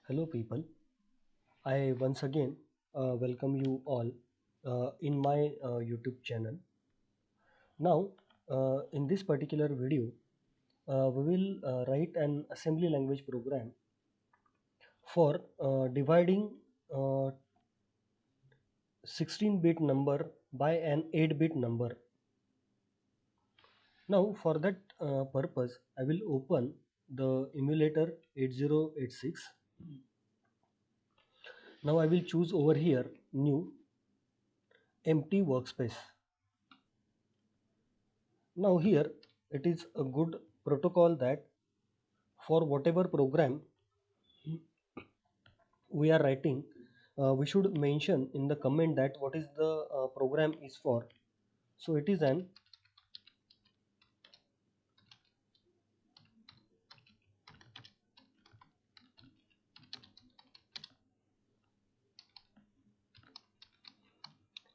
Hello, people. I once again welcome you all in my YouTube channel. Now, in this particular video, we will write an assembly language program for dividing 16-bit number by an 8-bit number. Now, for that purpose, I will open the emulator 8086. Now, I will choose over here new empty workspace. Now here it is a good protocol that for whatever program we are writing, we should mention in the comment that what is the program is for. So it is an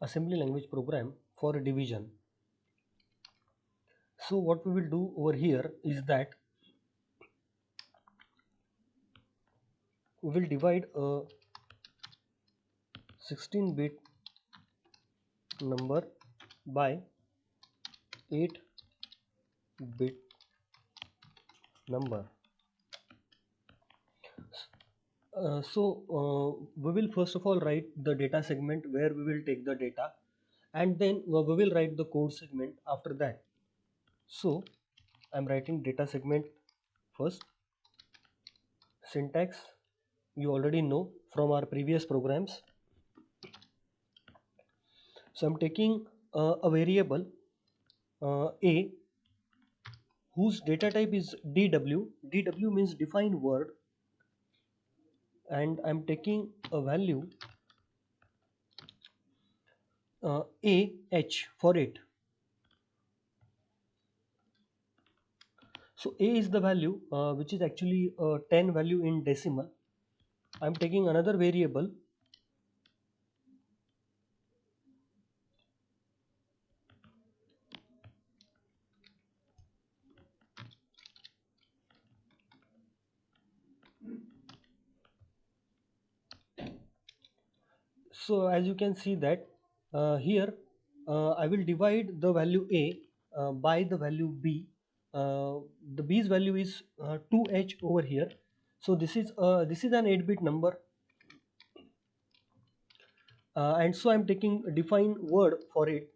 assembly language program for division. So what we will do over here is that we will divide a 16-bit number by 8-bit number. We will first of all write the data segment where we will take the data, and then we will write the code segment after that. So I'm writing data segment first. Syntax you already know from our previous programs. So I'm taking a variable a whose data type is dw. Dw means define word, and I'm taking a value ah for it. So a is the value which is actually 10 value in decimal. I'm taking another variable so as you can see that here I will divide the value a by the value b. The b's value is 2h over here. So this is an 8-bit number, and so I'm taking define word for it.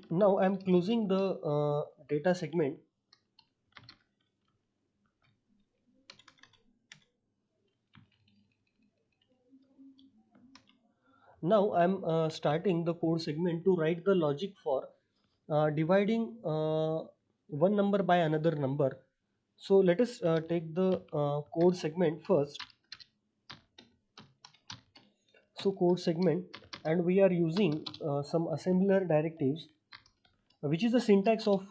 Now I'm closing the data segment. Now I'm starting the code segment to write the logic for dividing one number by another number. So let us take the code segment first. So code segment, and we are using some assembler directives, which is the syntax of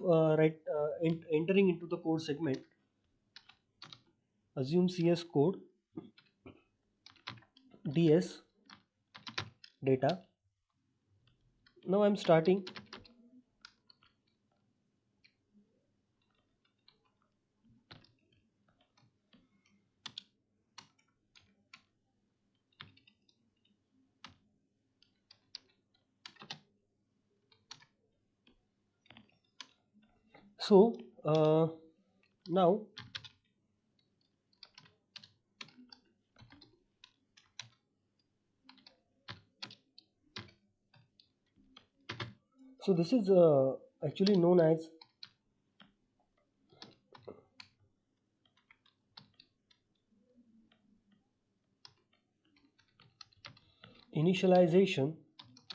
entering into the code segment. Assume CS code ds data. Now I'm starting. So now so this is actually known as initialization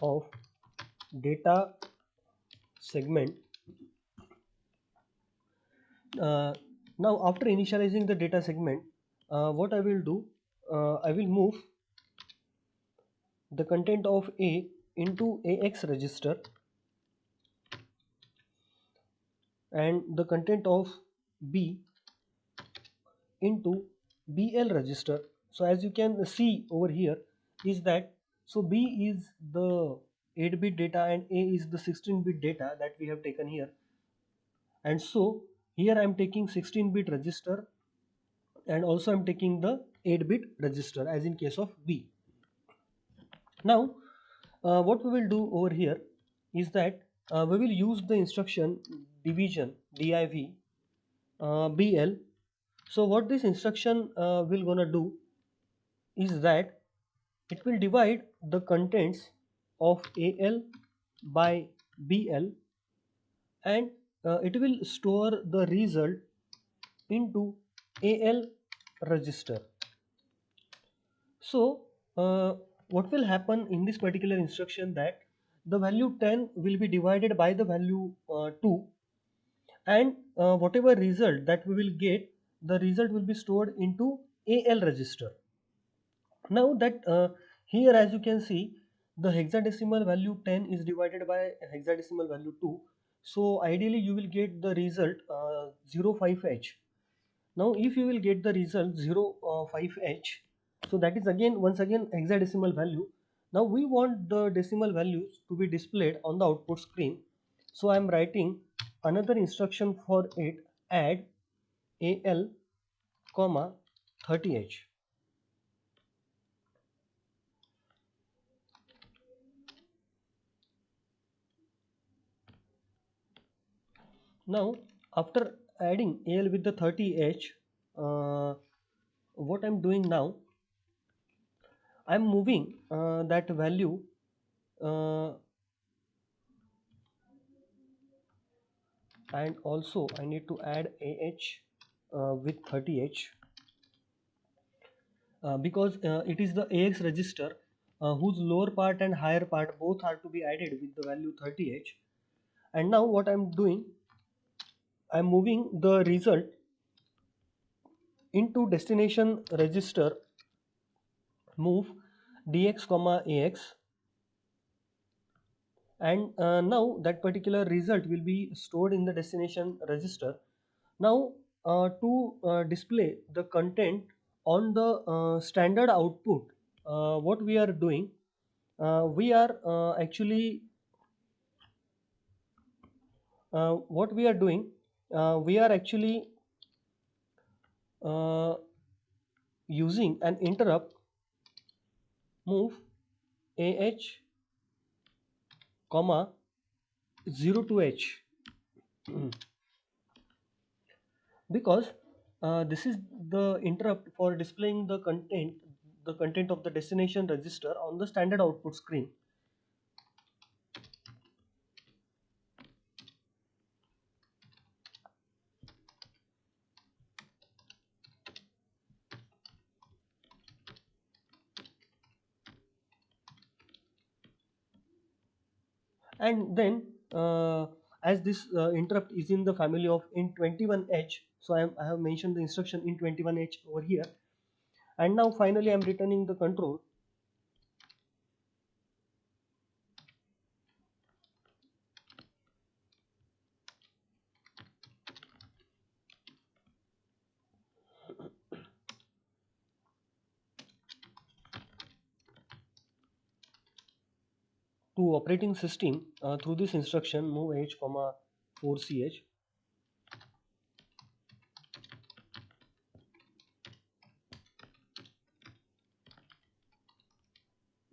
of data segment. uh, Now after initializing the data segment, what I will do, I will move the content of a into ax register and the content of b into bl register. So as you can see over here is that, so b is the 8-bit data and a is the 16-bit data that we have taken here, and so here I am taking 16-bit register and also I'm taking the 8-bit register as in case of B. Now what we will do over here is that we will use the instruction division div bl. So what this instruction will gonna do is that it will divide the contents of al by bl, and it will store the result into al register. So what will happen in this particular instruction, that the value 10 will be divided by the value 2, and whatever result that we will get, the result will be stored into al register. Now that here, as you can see, the hexadecimal value 10 is divided by hexadecimal value 2, so ideally you will get the result 05h. Now if you will get the result 05h, so that is again once again hexadecimal value. Now we want the decimal values to be displayed on the output screen, so I am writing another instruction for it, add al comma 30h. Now after adding al with the 30h, what I'm doing now, I'm moving that value uh, and also I need to add with 30h because it is the AX register whose lower part and higher part both are to be added with the value 30h. And now what I'm doing, I'm moving the result into destination register, move dx comma AX, and now that particular result will be stored in the destination register. Now to display the content on the standard output, what we are doing, we are actually what we are doing, we are actually uh, using an interrupt, move ah comma 0 to h because this is the interrupt for displaying the content of the destination register on the standard output screen. And then as this interrupt is in the family of int21h, so I have mentioned the instruction int21h over here. And now finally I'm returning the control. To operating system through this instruction, move h comma 4ch,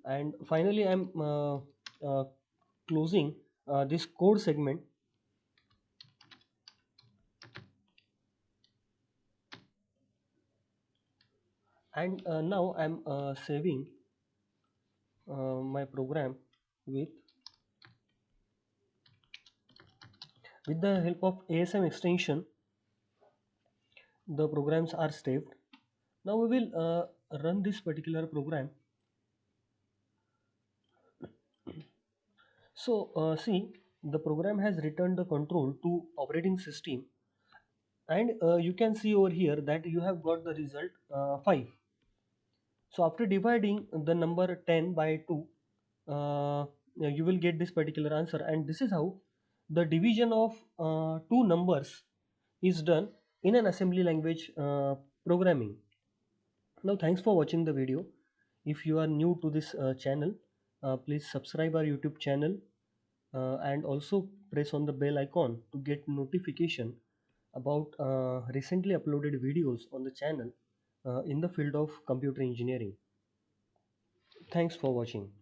and finally I'm uh, closing this code segment, and now I'm saving my program with the help of ASM extension. The programs are saved. Now we will run this particular program. So see, the program has returned the control to operating system, and you can see over here that you have got the result 5. So after dividing the number 10 by 2, you will get this particular answer, and this is how the division of two numbers is done in an assembly language programming. Now thanks for watching the video. If you are new to this channel, please subscribe our YouTube channel and also press on the bell icon to get notification about recently uploaded videos on the channel in the field of computer engineering. Thanks for watching.